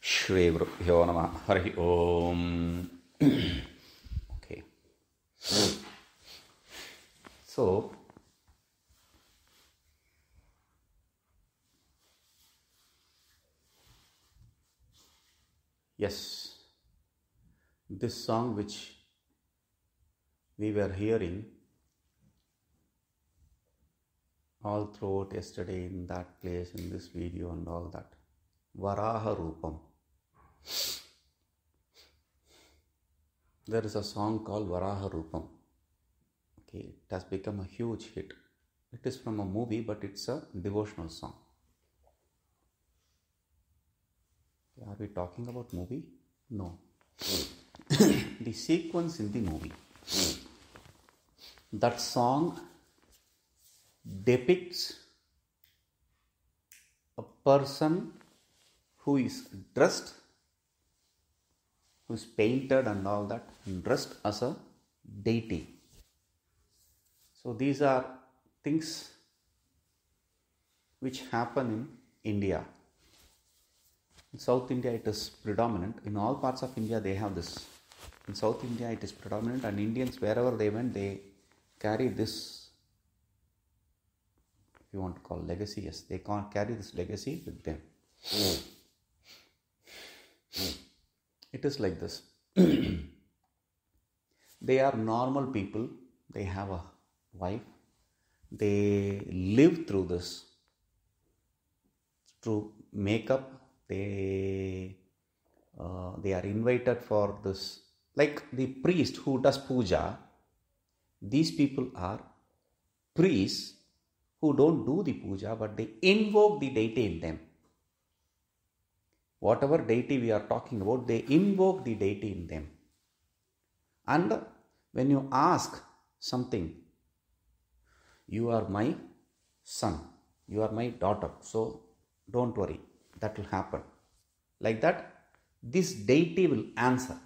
Shri Gurubhyo Namah. Hari Om. Okay. So, yes, this song which we were hearing all throughout yesterday in that place, in this video and all that, Varaha Rupam. There is a song called Varaha Rupam. Okay, it has become a huge hit. It is from a movie, but it's a devotional song. Are we talking about movie? No. The sequence in the movie. That song depicts a person who is dressed, who is painted and all that, dressed as a deity. So these are things which happen in India. In South India it is predominant. In all parts of India they have this. In South India it is predominant, and Indians wherever they went they carry this, if you want to call legacy, yes, they can't carry this legacy with them. It is like this. They are normal people. They have a wife. They live through this, through makeup. They are invited for this. Like the priest who does puja, these people are priests who don't do the puja, but they invoke the deity in them. Whatever deity we are talking about, they invoke the deity in them. And when you ask something, you are my son, you are my daughter, so don't worry, that will happen. Like that, this deity will answer.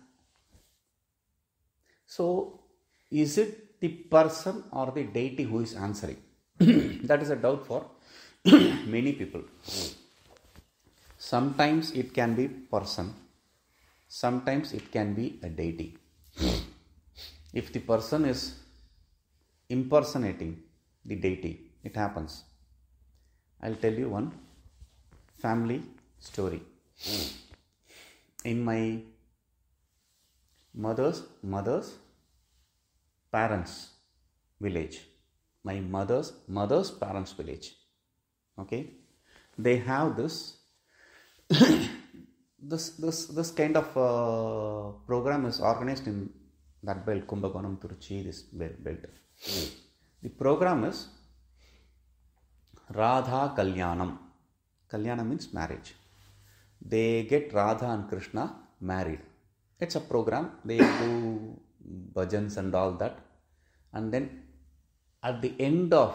So, is it the person or the deity who is answering? That is a doubt for many people. Sometimes it can be person, sometimes it can be a deity. If the person is impersonating the deity, it happens. I'll tell you one family story. In my mother's parents' village, my mother's parents' village, okay, they have this this kind of program is organized in that belt, Kumbakonam, Tiruchi, this belt. The program is Radha Kalyanam. Kalyanam means marriage. They get Radha and Krishna married. It's a program. They do bhajans and all that. And then at the end of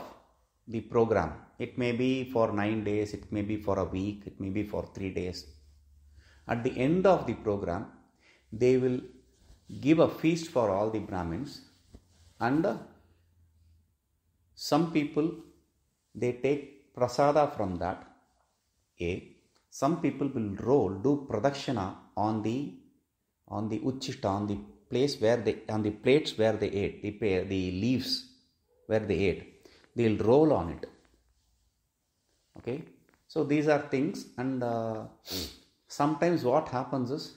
the program, it may be for 9 days, it may be for a week, it may be for 3 days. At the end of the program, they will give a feast for all the Brahmins, and some people, they take prasada from that. Some people will do pradakshina on the uchishta, on the place where on the plates where they ate, the leaves where they ate, they'll roll on it. Okay, so these are things, and sometimes what happens is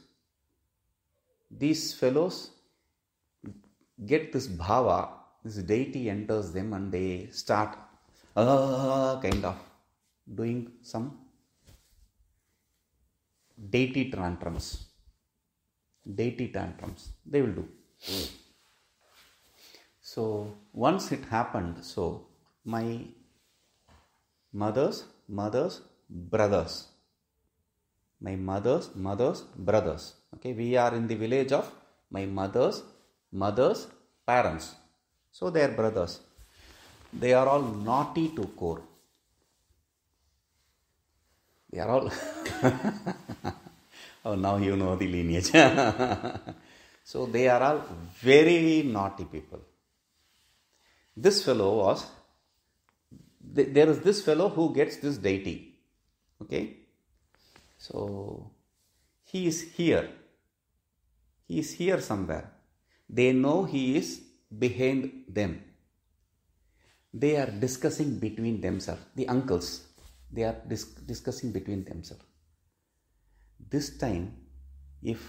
these fellows get this bhava, this deity enters them, and they start kind of doing some deity tantrums. They will do. So once it happened, so my mother's brothers, okay, we are in the village of my mother's parents, so they are brothers. They are all naughty to core. They are all oh, now you know the lineage. So they are all very naughty people. This fellow was, there is this fellow who gets this deity. Okay, so he is here. He is here somewhere. They know he is behind them. They are discussing between themselves. The uncles, they are discussing between themselves. This time, if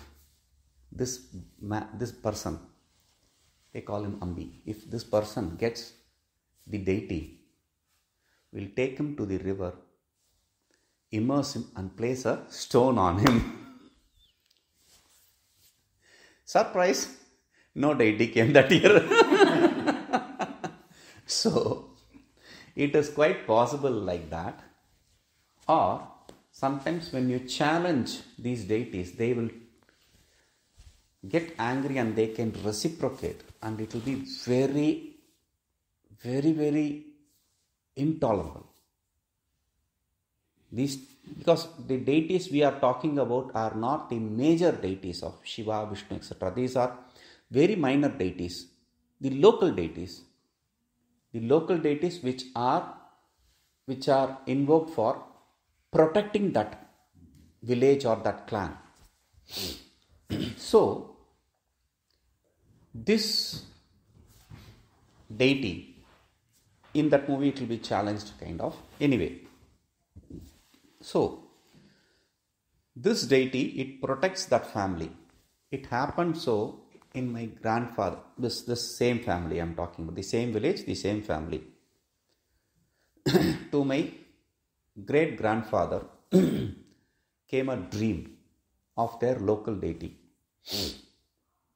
this person, they call him Ambi, if this person gets the deity, will take him to the river, immerse him and place a stone on him. Surprise! No deity came that year. So, it is quite possible like that. Or, sometimes when you challenge these deities, they will get angry and they can reciprocate. And it will be very, very, very intolerable. Because the deities we are talking about are not the major deities of Shiva, Vishnu, etc. These are very minor deities. The local deities which are invoked for protecting that village or that clan. So, this deity, in that movie it will be challenged kind of. Anyway, so this deity, it protects that family. It happened so in my grandfather, this same family I am talking about, the same village, the same family. To my great grandfather came a dream of their local deity.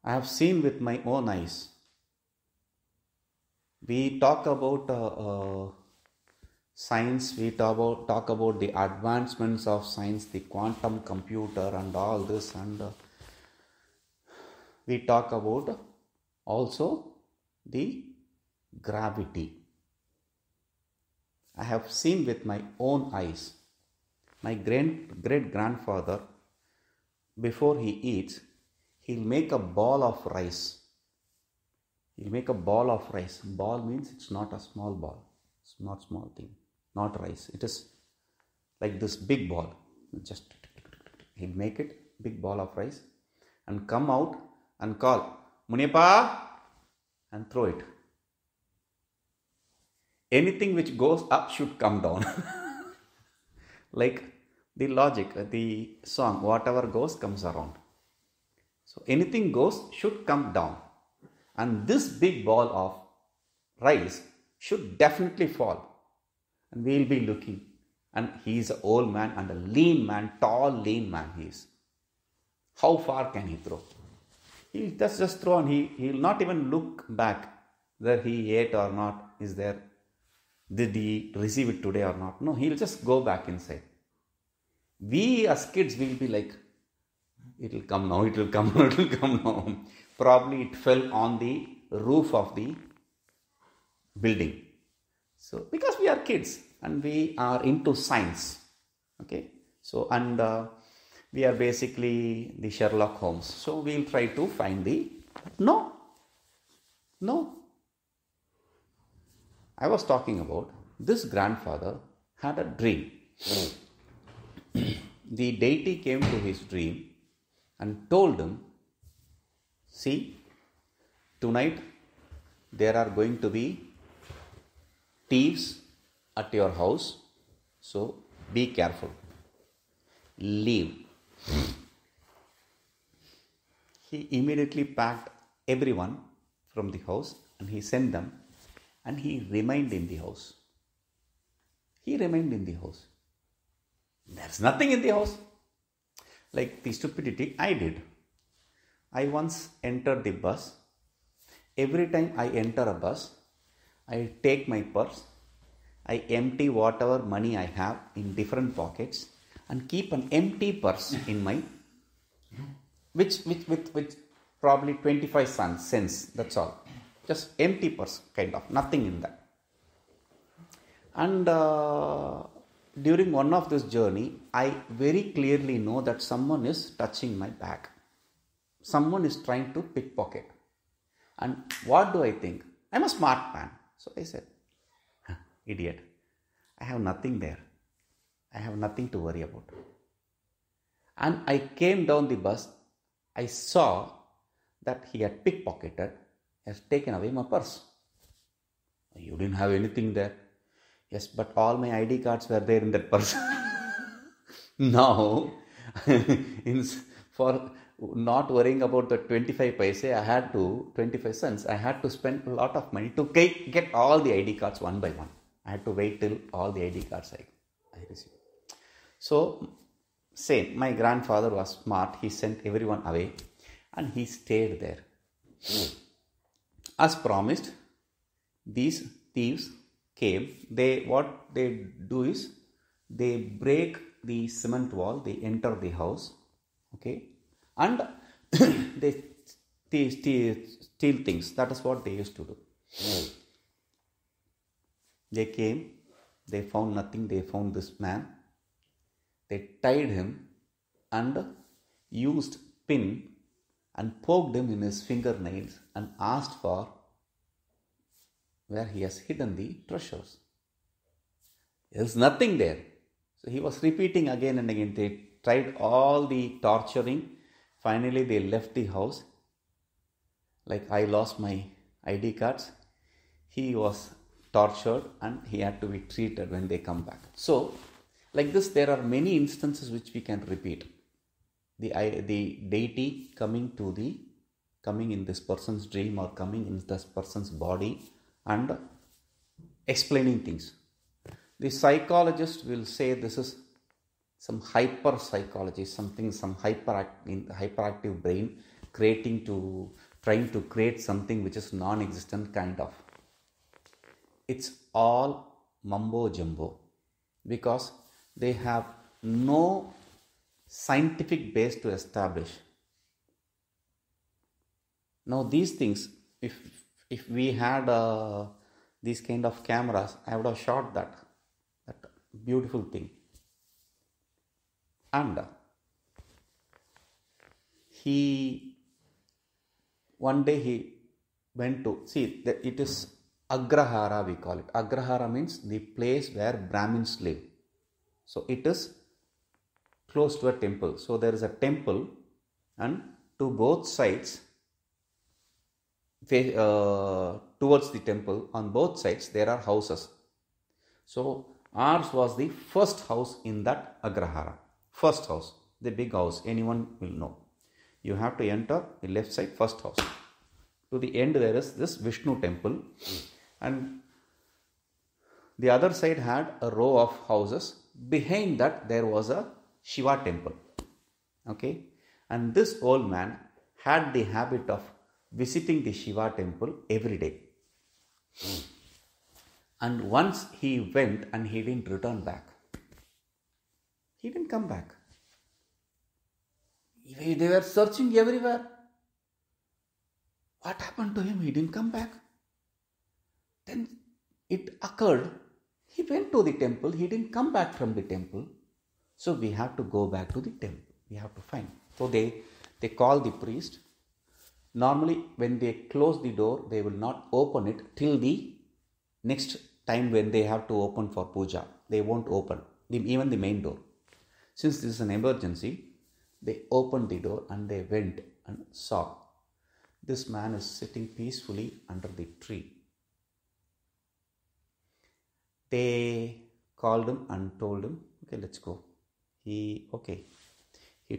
I have seen with my own eyes. We talk about science, we talk about the advancements of science, the quantum computer and all this, and we talk about also the gravity. I have seen with my own eyes. My great grandfather, before he eats, he'll make a ball of rice. He'll make a ball of rice. Ball means it's not a small ball. It's not small thing. Not rice. It is like this big ball. Just he'll make it, big ball of rice, and come out and call, Munepa, and throw it. Anything which goes up should come down. Like the logic, the song, whatever goes comes around. So anything goes should come down. And this big ball of rice should definitely fall. And we will be looking. And he is an old man and a lean man, tall, lean man he is. How far can he throw? He'll just throw and he will not even look back whether he ate or not. Is there, did he receive it today or not? No, he'll just go back inside. We as kids will be like, it will come now, it will come now, it will come now. Probably it fell on the roof of the building. So, because we are kids and we are into science. Okay. So, and we are basically the Sherlock Holmes. So, we will try to find the, no. I was talking about this grandfather had a dream. The deity came to his dream and told him, see, tonight there are going to be thieves at your house, so be careful. Leave. He immediately packed everyone from the house and he sent them, and he remained in the house. He remained in the house. There's nothing in the house. Like the stupidity I did. I once entered the bus. Every time I enter a bus, I take my purse, I empty whatever money I have in different pockets and keep an empty purse in my, which probably 25 cents, that's all. Just empty purse, kind of, nothing in that. And during one of this journey, I very clearly know that someone is touching my bag. Someone is trying to pickpocket. And what do I think? I'm a smart man. So I said, idiot, I have nothing there. I have nothing to worry about. And I came down the bus. I saw that he had pickpocketed, has taken away my purse. You didn't have anything there. Yes, but all my ID cards were there in that purse. Now, for not worrying about the 25 paise, 25 cents, I had to spend a lot of money to get all the ID cards one by one. I had to wait till all the ID cards I received. So, same, my grandfather was smart. He sent everyone away and he stayed there. As promised, these thieves came. What they do is they break the cement wall, they enter the house, okay, and they steal things. That is what they used to do. They came, they found nothing, they found this man. They tied him and used pin and poked him in his fingernails and asked for where he has hidden the treasures. There's nothing there. So he was repeating again and again. They tried all the torturing. Finally, they left the house. Like, I lost my ID cards. He was tortured and he had to be treated when they come back. So, like this, there are many instances which we can repeat. The deity coming in this person's dream or coming in this person's body and explaining things. The psychologist will say this is some hyper psychology, some hyperactive brain trying to create something which is non-existent kind of. It's all mumbo jumbo because they have no scientific base to establish. Now these things, if we had these kind of cameras, I would have shot that beautiful thing. And one day he went to, see, it is Agrahara, we call it. Agrahara means the place where Brahmins live. So it is close to a temple. So there is a temple and to both sides, towards the temple, on both sides there are houses. So ours was the first house in that Agrahara. First house, the big house, anyone will know. You have to enter the left side, first house. To the end there is this Vishnu temple and the other side had a row of houses. Behind that there was a Shiva temple. Okay, and this old man had the habit of visiting the Shiva temple every day. And once he went and he didn't return back. He didn't come back. They were searching everywhere. What happened to him? He didn't come back. Then it occurred. He went to the temple. He didn't come back from the temple. So we have to go back to the temple. We have to find. So they call the priest. Normally when they close the door, they will not open it till the next time when they have to open for puja. They won't open even the main door. Since this is an emergency, they opened the door and they went and saw this man is sitting peacefully under the tree. They called him and told him, okay, let's go. He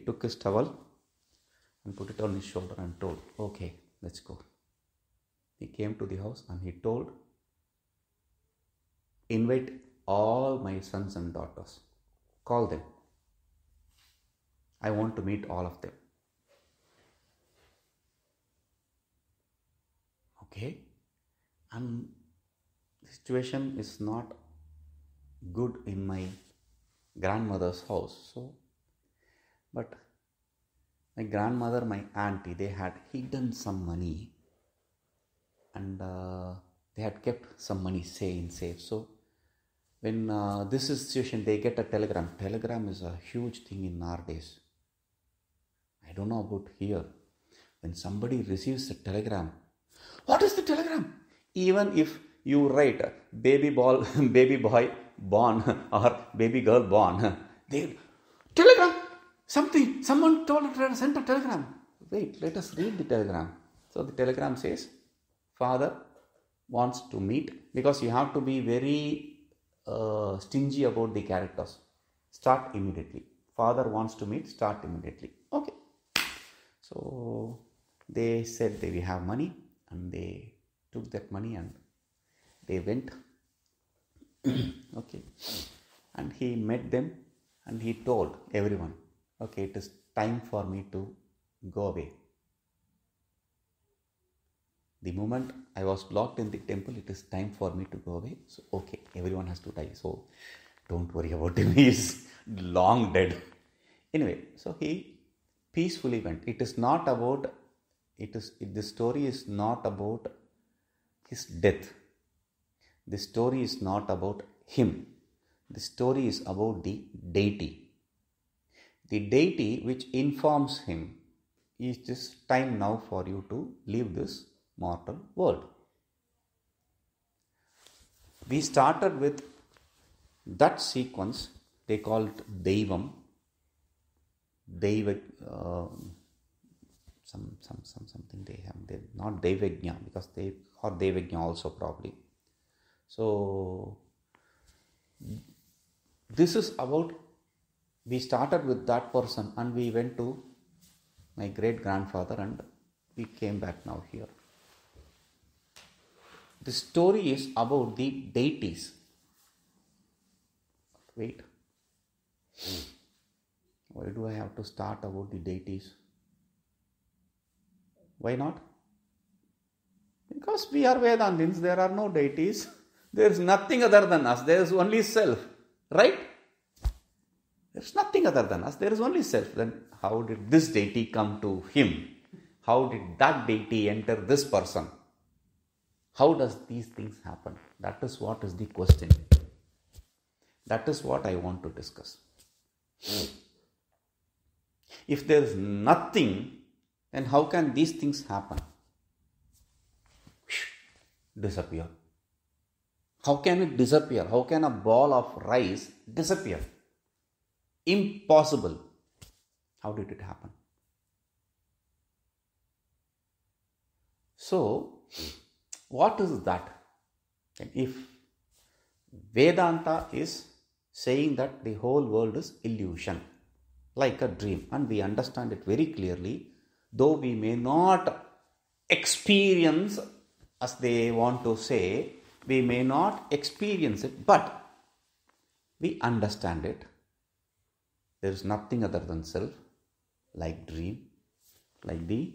took his towel and put it on his shoulder and told, okay, let's go. He came to the house and he told, invite all my sons and daughters. Call them. I want to meet all of them. Okay. And the situation is not good in my grandmother's house. But my grandmother, my auntie, they had hidden some money and they had kept some money safe. So when this is situation, they get a telegram. Telegram is a huge thing in nowadays. I don't know about here. When somebody receives a telegram, what is the telegram? Even if you write baby boy born or baby girl born, they telegram, Someone sent a telegram. Wait, let us read the telegram. So the telegram says, Father wants to meet, because you have to be very stingy about the characters. Start immediately. Father wants to meet, start immediately. Okay. So they said they will have money, and they took that money and they went. Okay. And he met them and he told everyone, okay, it is time for me to go away. The moment I was locked in the temple, it is time for me to go away. So, okay, everyone has to die. So, don't worry about him. He is long dead. Anyway, so he peacefully went. It is not about, the story is not about his death. The story is not about him. The story is about the deity. The deity which informs him, is just time now for you to leave this mortal world. We started with that sequence. They call it Devam. Something they have. They not Devagnya, because they or Devagnya also probably. So this is about, we started with that person and we went to my great grandfather and we came back now here. The story is about the deities. Wait. Why do I have to start about the deities? Why not? Because we are Vedantins, there are no deities. There is nothing other than us. There is only self. Right? There is nothing other than us. There is only self. Then how did this deity come to him? How did that deity enter this person? How does these things happen? That is what is the question. That is what I want to discuss. If there is nothing, then how can these things happen? Disappear. How can it disappear? How can a ball of rice disappear? Impossible. How did it happen? So, what is that? If Vedanta is saying that the whole world is illusion, like a dream, and we understand it very clearly, though we may not experience, as they want to say, we may not experience it, but we understand it. There is nothing other than self, like dream, like the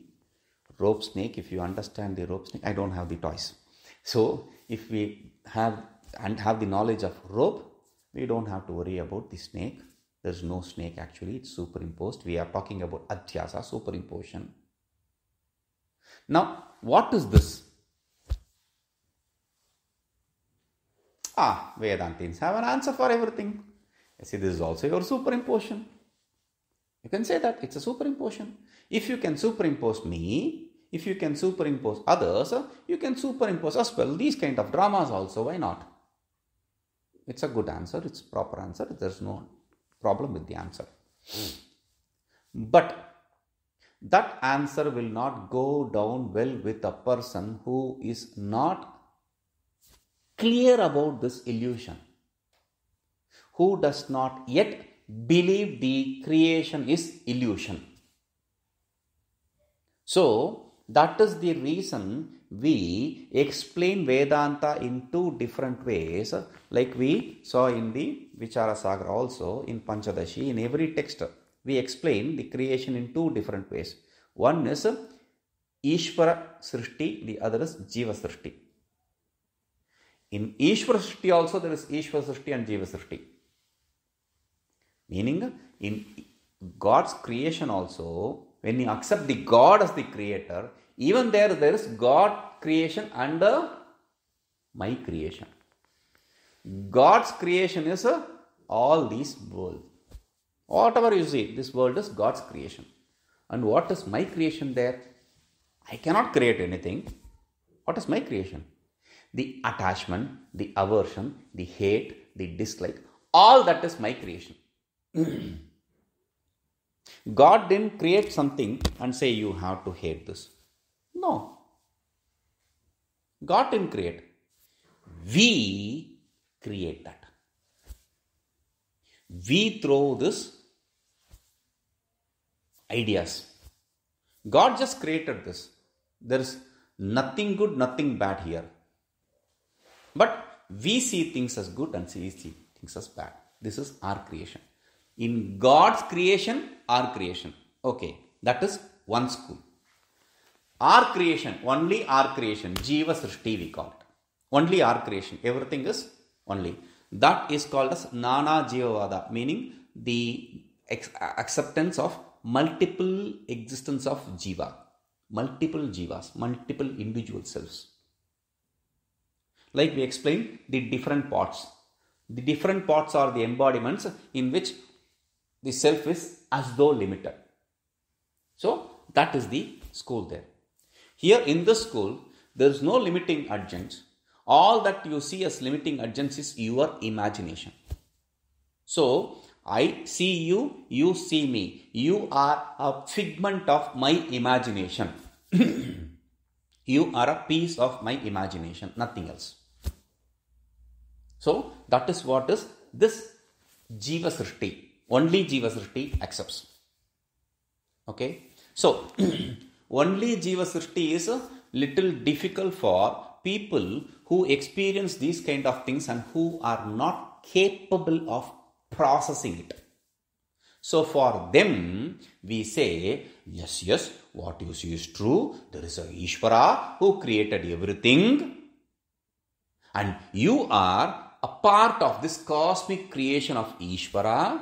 rope snake. If you understand the rope snake, I don't have the toys. So if we have the knowledge of rope, we don't have to worry about the snake. There's no snake actually, it's superimposed. We are talking about adhyasa, superimposition. Now, what is this? Vedantins have an answer for everything. You see, this is also your superimposition. You can say that it's a superimposition. If you can superimpose me, if you can superimpose others, you can superimpose as well these kind of dramas also. Why not? It's a good answer. It's a proper answer. There's no problem with the answer. But that answer will not go down well with a person who is not clear about this illusion, who does not yet believe the creation is illusion. So, that is the reason we explain Vedanta in two different ways, like we saw in the Vichara Sagar also, in Panchadashi. In every text, we explain the creation in two different ways. One is Ishvara Srishti, the other is Jiva Srishti. In Ishvara Srishti also there is Ishvara Srishti and Jiva Srishti. Meaning, in God's creation also, when you accept the God as the creator, even there is God creation and my creation. God's creation is all these world. Whatever you see, this world is God's creation. And what is my creation there? I cannot create anything. What is my creation? The attachment, the aversion, the hate, the dislike, all that is my creation. God didn't create something and say you have to hate this. No. God didn't create. We create that. We throw this ideas. God just created this. There is nothing good, nothing bad here. But we see things as good and we see things as bad. This is our creation. In God's creation, our creation. Okay, that is one school. Our creation, only our creation, Jiva Srishti we call it. Only our creation, everything is only. That is called as Nana Jivavada, meaning the acceptance of multiple existence of Jiva. Multiple Jivas, multiple individual selves. Like we explained, the different parts. The different parts are the embodiments in which the self is as though limited. So, that is the school there. Here in this school, there is no limiting agents. All that you see as limiting agents is your imagination. So, I see you, you see me. You are a figment of my imagination. You are a piece of my imagination, nothing else. So, that is what is this Jiva Srishti. Only Jiva Srishti accepts. Okay. So, only Jiva Srishti is a little difficult for people who experience these kind of things and who are not capable of processing it. So, for them, we say, yes, what you see is true. There is a Ishvara who created everything. And you are a part of this cosmic creation of Ishvara.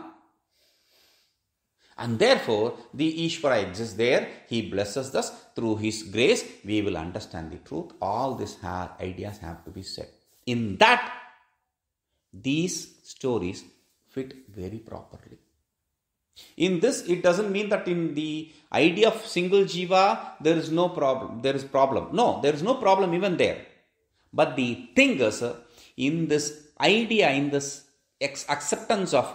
And therefore, the Ishvara exists there. He blesses us through His grace. We will understand the truth. All these ideas have to be said. In that, these stories fit very properly. In this, it doesn't mean that in the idea of single Jiva, there is no problem. There is problem. No, there is no problem even there. But the thing is, in this idea, in this acceptance of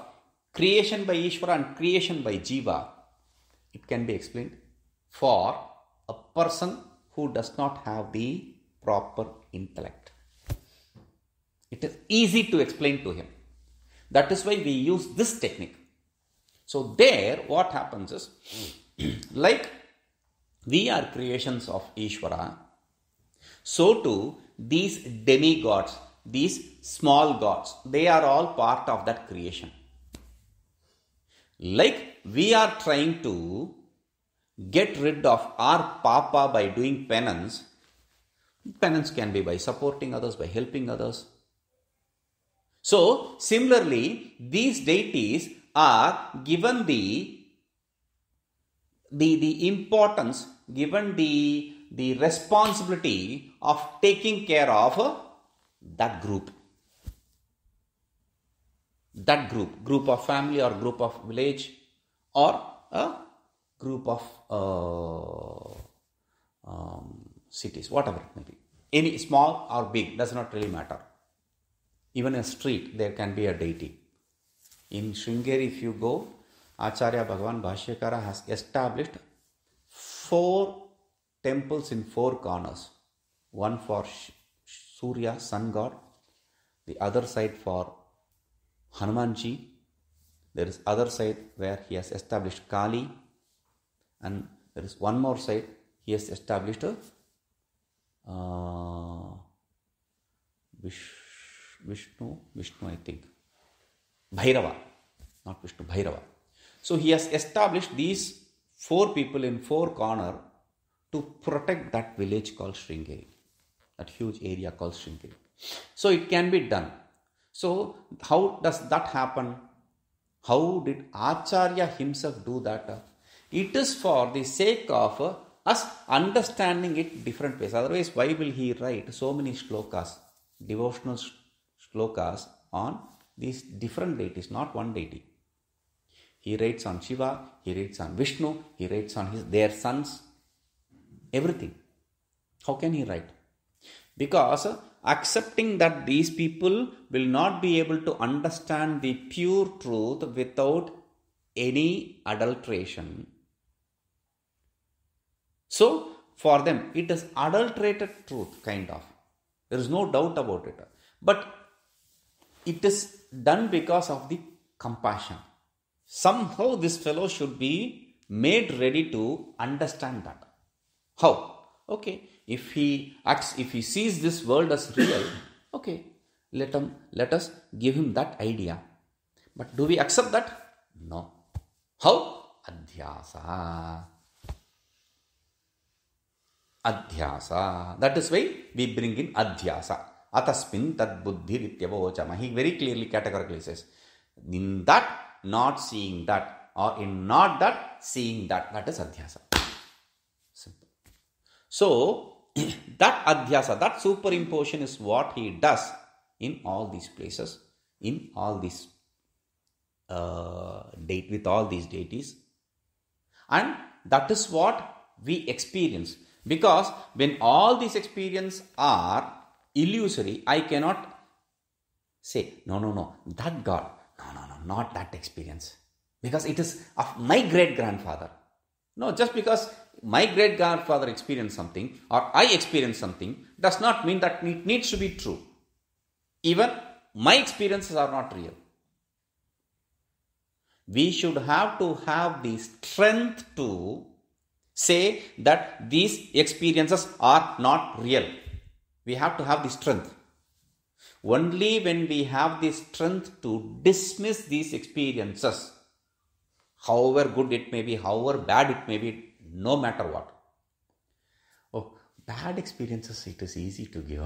creation by Ishvara and creation by Jiva, it can be explained for a person who does not have the proper intellect. It is easy to explain to him. That is why we use this technique. So there, what happens is, like we are creations of Ishvara, so too these demigods, these small gods, they are all part of that creation. Like we are trying to get rid of our papa by doing penance. Penance can be by supporting others, by helping others. So, similarly, these deities are given the importance, given the responsibility of taking care of that group. That group of family or group of village or a group of cities, whatever it may be. Any small or big, does not really matter. Even a street, there can be a deity. In Sringeri, if you go, Acharya Bhagavan Bhashyakara has established 4 temples in 4 corners. One for Surya, sun god. The other side for Hanumanji. There is other side where he has established Kali. And there is one more side he has established Vishnu I think. Bhairava, not Vishnu, Bhairava. So he has established these 4 people in 4 corners to protect that village called Sringeri, that huge area called Sringeri. So it can be done. So how does that happen? How did Acharya himself do that? It is for the sake of us understanding it different ways. Otherwise, why will he write so many shlokas, devotional shlokas on these different deities, not one deity? He writes on Shiva, he writes on Vishnu, he writes on their sons, everything. How can he write? Because accepting that these people will not be able to understand the pure truth without any adulteration. So, for them, it is adulterated truth, kind of. There is no doubt about it. But it is done because of the compassion. Somehow this fellow should be made ready to understand that. How? Okay, if he sees this world as real, okay, let us give him that idea. But do we accept that? No. How? Adhyasa. Adhyasa. That is why we bring in adhyasa. Atasmin tad buddhi rityavochama. He very clearly categorically says, in that, not seeing that, or in not that, seeing that. That is adhyasa. Simple. So, that adhyasa, that superimposition is what he does in all these places, in all these with all these deities. And that is what we experience. Because when all these experiences are illusory, I cannot say, no, that God, no, not that experience. Because it is of my great-grandfather. No, just because my great-grandfather experienced something or I experienced something does not mean that it needs to be true. Even my experiences are not real. We should have to have the strength to say that these experiences are not real. We have to have the strength. Only when we have the strength to dismiss these experiences, however good it may be, however bad it may be, no matter what. Oh, bad experiences, it is easy to give.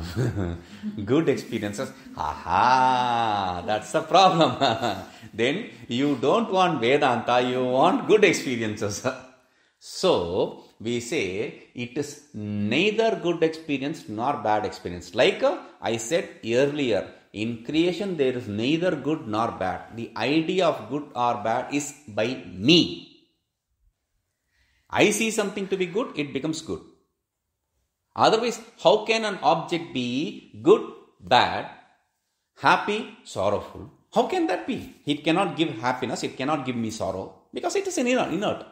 Good experiences, that's the problem. Then you don't want Vedanta, you want good experiences. So, we say it is neither good experience nor bad experience. Like I said earlier, in creation there is neither good nor bad. The idea of good or bad is by me. I see something to be good, it becomes good. Otherwise, how can an object be good, bad, happy, sorrowful? How can that be? It cannot give happiness, it cannot give me sorrow, because it is an inert.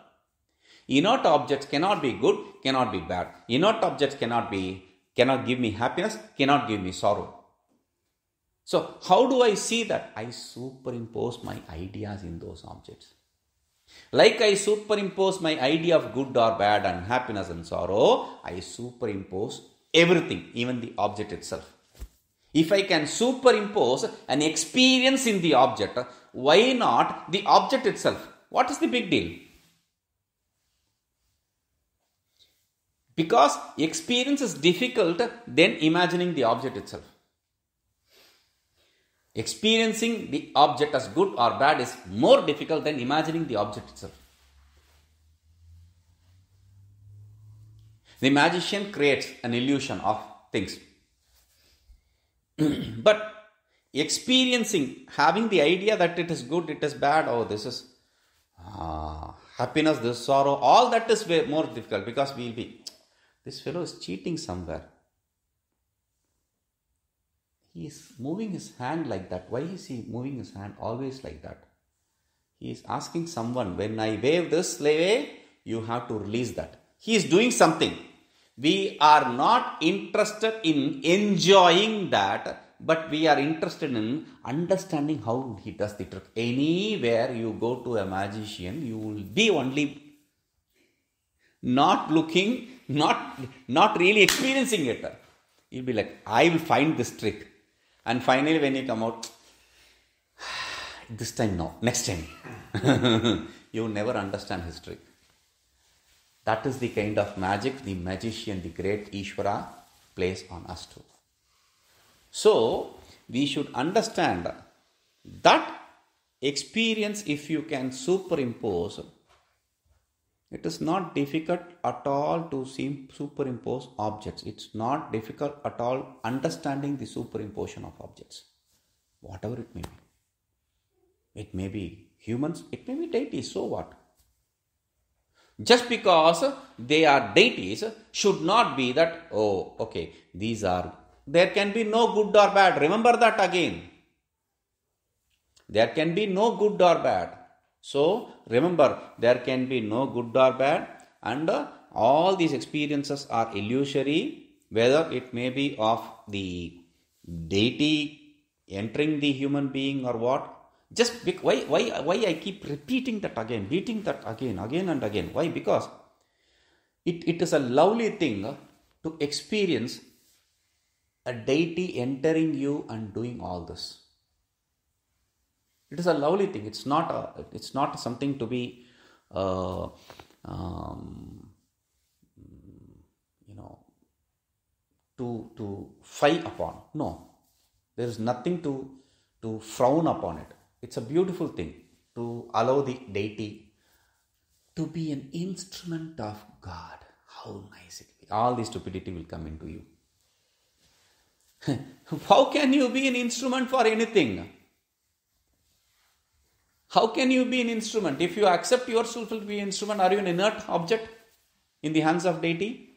Inert objects cannot be good, cannot be bad. Inert objects cannot give me happiness, cannot give me sorrow. So, how do I see that? I superimpose my ideas in those objects. Like I superimpose my idea of good or bad and happiness and sorrow, I superimpose everything, even the object itself. If I can superimpose an experience in the object, why not the object itself? What is the big deal? Because experience is difficult than imagining the object itself. Experiencing the object as good or bad is more difficult than imagining the object itself. The magician creates an illusion of things. But experiencing, having the idea that it is good, it is bad, oh, this is happiness, this is sorrow, all that is way more difficult, because we will be, this fellow is cheating somewhere. He is moving his hand like that. Why is he moving his hand always like that? He is asking someone, when I wave this way, you have to release that. He is doing something. We are not interested in enjoying that, but we are interested in understanding how he does the trick. Anywhere you go to a magician, you will be only not looking, not really experiencing it. You'll be like, I will find this trick. And finally when you come out, this time no, next time. You never understand his trick. That is the kind of magic the magician, the great Ishvara, plays on us too. So, we should understand that experience, if you can superimpose, it is not difficult at all to superimpose objects. It's not difficult at all understanding the superimposition of objects. Whatever it may be. It may be humans, it may be deities, so what? Just because they are deities should not be that, oh, okay, there can be no good or bad. Remember that again. There can be no good or bad. So remember, there can be no good or bad, and all these experiences are illusory, whether it may be of the deity entering the human being or what. Just why I keep repeating that again, beating that again and again. Why? Because it is a lovely thing to experience a deity entering you and doing all this. It is a lovely thing. It's not something to be to fight upon. No, there is nothing to frown upon it. It's a beautiful thing to allow the deity to be an instrument of God. How nice it will be. All the stupidity will come into you. How can you be an instrument for anything? How can you be an instrument? If you accept yourself to be an instrument, are you an inert object in the hands of deity?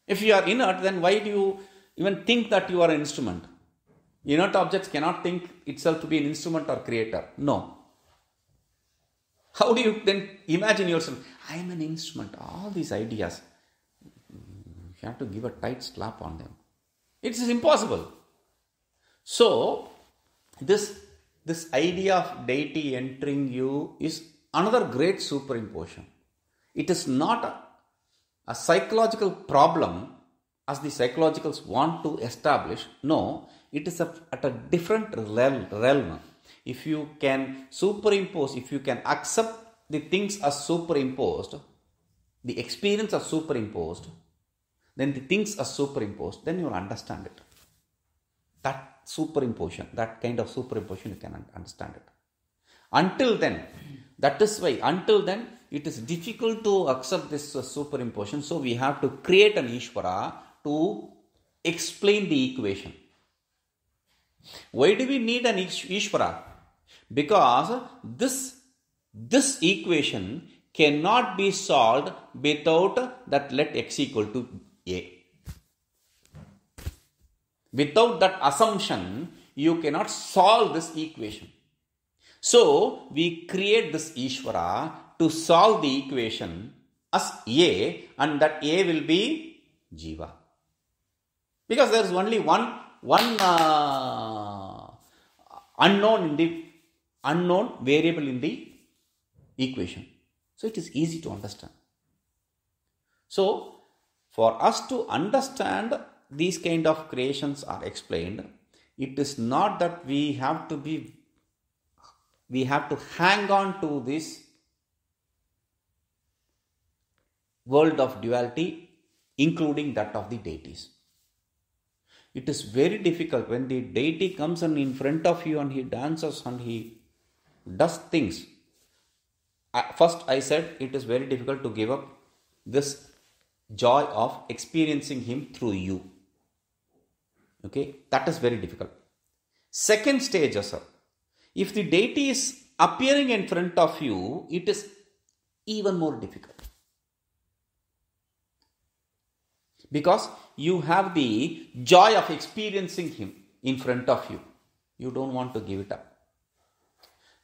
If you are inert, then why do you even think that you are an instrument? Inert objects cannot think itself to be an instrument or creator. No. How do you then imagine yourself? I am an instrument. All these ideas, you have to give a tight slap on them. It is impossible. So, this idea of deity entering you is another great superimposition. It is not a psychological problem as the psychologicals want to establish. No, it is at a different realm. If you can superimpose, if you can accept the things as superimposed, the experience as superimposed, then the things are superimposed, then you will understand it. That superimposition, that kind of superimposition, you can understand it. Until then, that is why, until then, it is difficult to accept this superimposition. So we have to create an Ishvara to explain the equation. Why do we need an Ishvara? Because this equation cannot be solved without that let x equal to a. Without that assumption, you cannot solve this equation. So, we create this Ishvara to solve the equation as A, and that A will be Jiva. Because there is only one unknown variable in the equation. So, it is easy to understand. So, for us to understand these kind of creations are explained, it is not that we have to hang on to this world of duality, including that of the deities. It is very difficult when the deity comes and in front of you and he dances and he does things. First, I said it is very difficult to give up this joy of experiencing him through you. Okay, that is very difficult. Second stage, sir, if the deity is appearing in front of you, it is even more difficult. Because you have the joy of experiencing him in front of you. You don't want to give it up.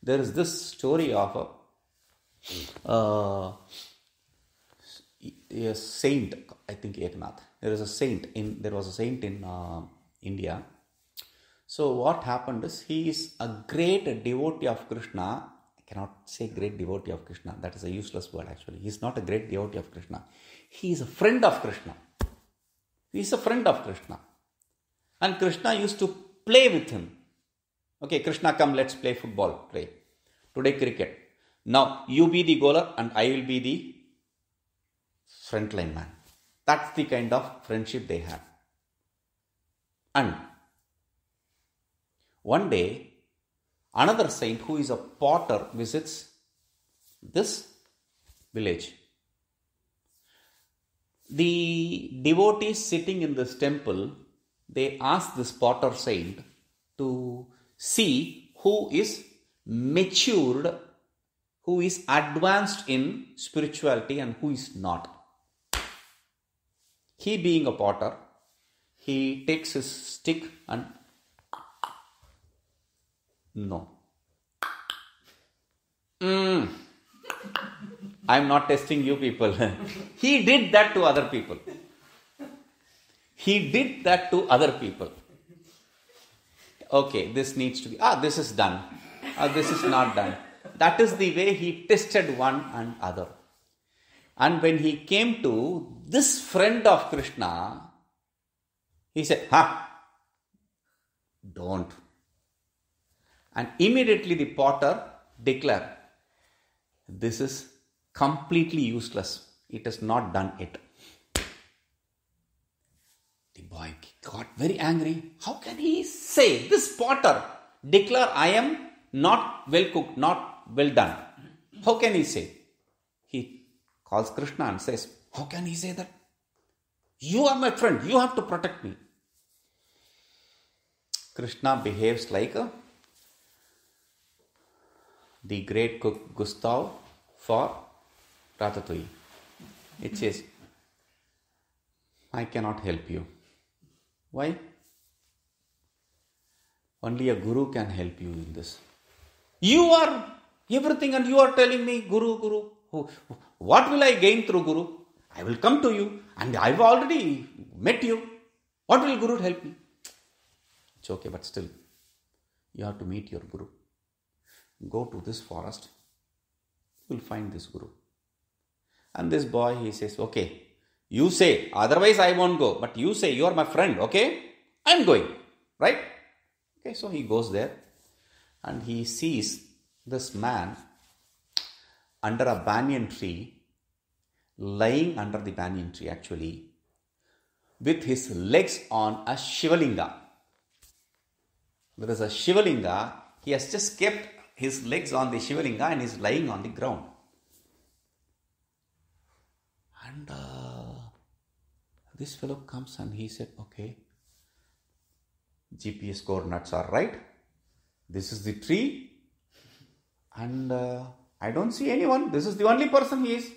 There is this story of a saint, I think Eknath. There was a saint in India. So what happened is, he is a great devotee of Krishna. I cannot say great devotee of Krishna. That is a useless word actually. He is not a great devotee of Krishna. He is a friend of Krishna. He is a friend of Krishna. And Krishna used to play with him. Okay, Krishna, come, let's play football. Play. Today cricket. Now, you be the goaler and I will be the frontline man. That's the kind of friendship they had. And one day, another saint who is a potter visits this village. The devotees sitting in this temple, they ask this potter saint to see who is matured, who is advanced in spirituality and who is not. He, being a potter, he takes his stick and no. I'm not testing you people. He did that to other people. He did that to other people. Okay, this needs to be, this is done. This is not done. That is the way he tested one and other. And when he came to this friend of Krishna, he said, don't. And immediately the potter declared, this is completely useless. It is not done yet. The boy got very angry. How can he say, this potter declare, I am not well cooked, not well done? How can he say? He calls Krishna and says, how can he say that? You are my friend. You have to protect me. Krishna behaves like the great cook Gustav for Ratatouille. It says, I cannot help you. Why? Only a guru can help you in this. You are everything and you are telling me, Guru. What will I gain through Guru? I will come to you and I have already met you. What will Guru help me? It's okay, but still, you have to meet your Guru. Go to this forest. You will find this Guru. And this boy, he says, okay, you say, otherwise I won't go. But you say, you are my friend, okay? I am going, right? Okay, so he goes there and he sees this man under a banyan tree, lying under the banyan tree actually, with his legs on a Shivalinga. There is a Shivalinga. He has just kept his legs on the Shivalinga and is lying on the ground. And this fellow comes and he said, okay, GPS coordinates are right. This is the tree. And I don't see anyone. This is the only person he is.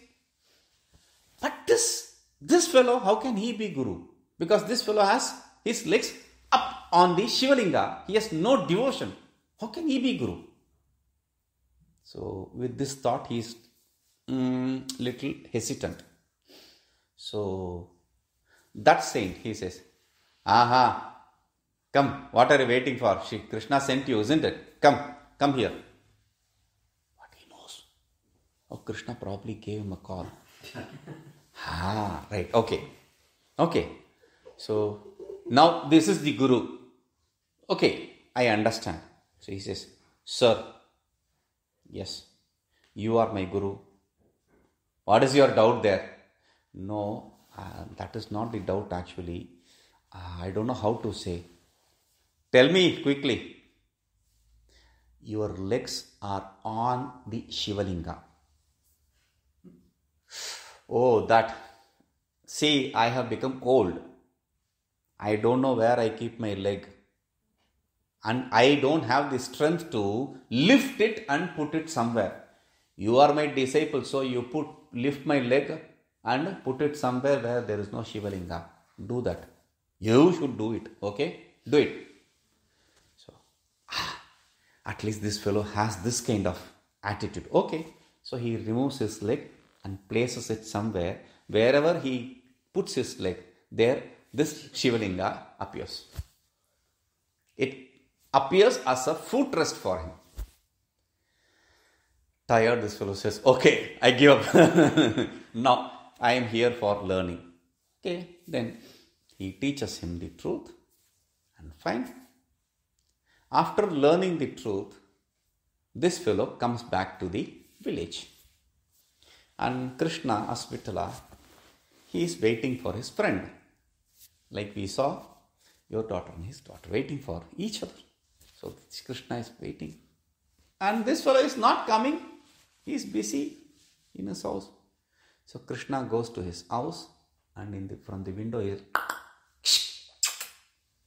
But this fellow, how can he be Guru? Because this fellow has his legs up on the Shivalinga. He has no devotion. How can he be Guru? So with this thought, he is little hesitant. So that saint, he says, come, what are you waiting for? Krishna sent you, isn't it? Come here. What he knows? Oh, Krishna probably gave him a call. Right, okay. So now this is the Guru. Okay, I understand. So he says, sir, yes, you are my Guru. What is your doubt there? No, that is not the doubt actually. I don't know how to say. Tell me quickly. Your legs are on the Shivalinga. Oh, that. See, I have become old. I don't know where I keep my leg. And I don't have the strength to lift it and put it somewhere. You are my disciple, so you lift my leg and put it somewhere where there is no Shivalinga. Do that. You should do it. Okay? Do it. So, at least this fellow has this kind of attitude. Okay. So he removes his leg and places it somewhere. Wherever he puts his leg, there this Shivalinga appears. It appears as a footrest for him. Tired, this fellow says, okay, I give up. Now, I am here for learning. Okay, then he teaches him the truth. And fine. After learning the truth, this fellow comes back to the village. And Krishna, as Vittala, he is waiting for his friend. Like we saw, your daughter and his daughter waiting for each other. So Krishna is waiting. And this fellow is not coming. He is busy in his house. So Krishna goes to his house and from the window he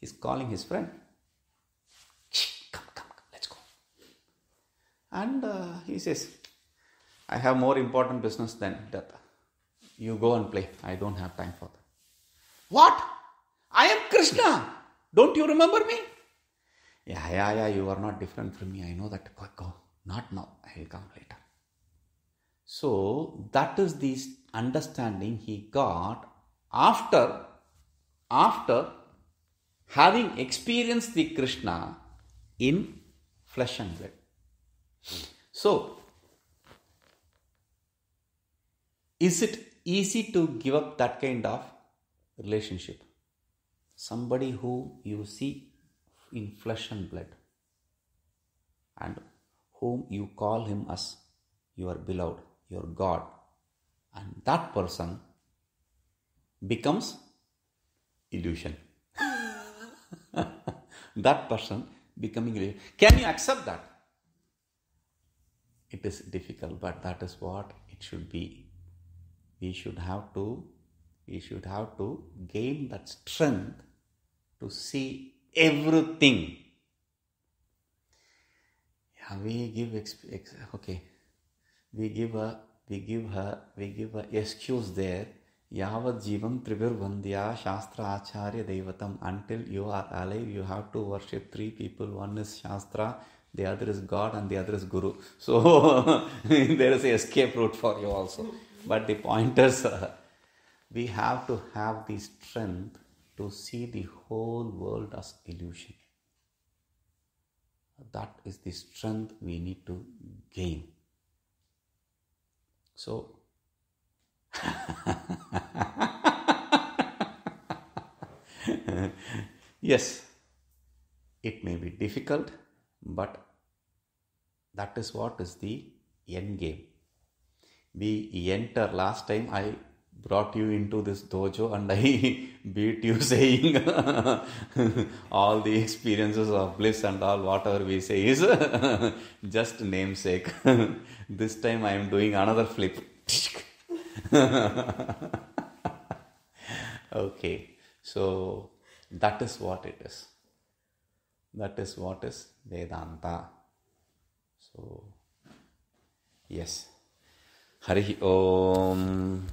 is calling his friend. Come, let's go. And he says, I have more important business than that. You go and play. I don't have time for that. What? I am Krishna. Don't you remember me? Yeah, you are not different from me. I know that. Go. Not now. I will come later. So that is the understanding he got after having experienced the Krishna in flesh and blood. So is it easy to give up that kind of relationship? Somebody who you see in flesh and blood and whom you call him as your beloved, your God, and that person becomes illusion. That person becoming illusion. Can you accept that? It is difficult, but that is what it should be. We should have to gain that strength to see everything. Yeah, we give a excuse there. Yavad jivam tribirvandya shastra acharya devatam. Until you are alive, you have to worship three people. One is Shastra, the other is God, and the other is Guru. So there is an escape route for you also. But the point is, we have to have the strength to see the whole world as illusion. That is the strength we need to gain. So, yes, it may be difficult, but that is what is the end game. We enter. Last time I brought you into this dojo and I beat you saying all the experiences of bliss and all whatever we say is just namesake. This time I am doing another flip. Okay, so that is what it is. That is what is Vedanta. So yes, Hari Om.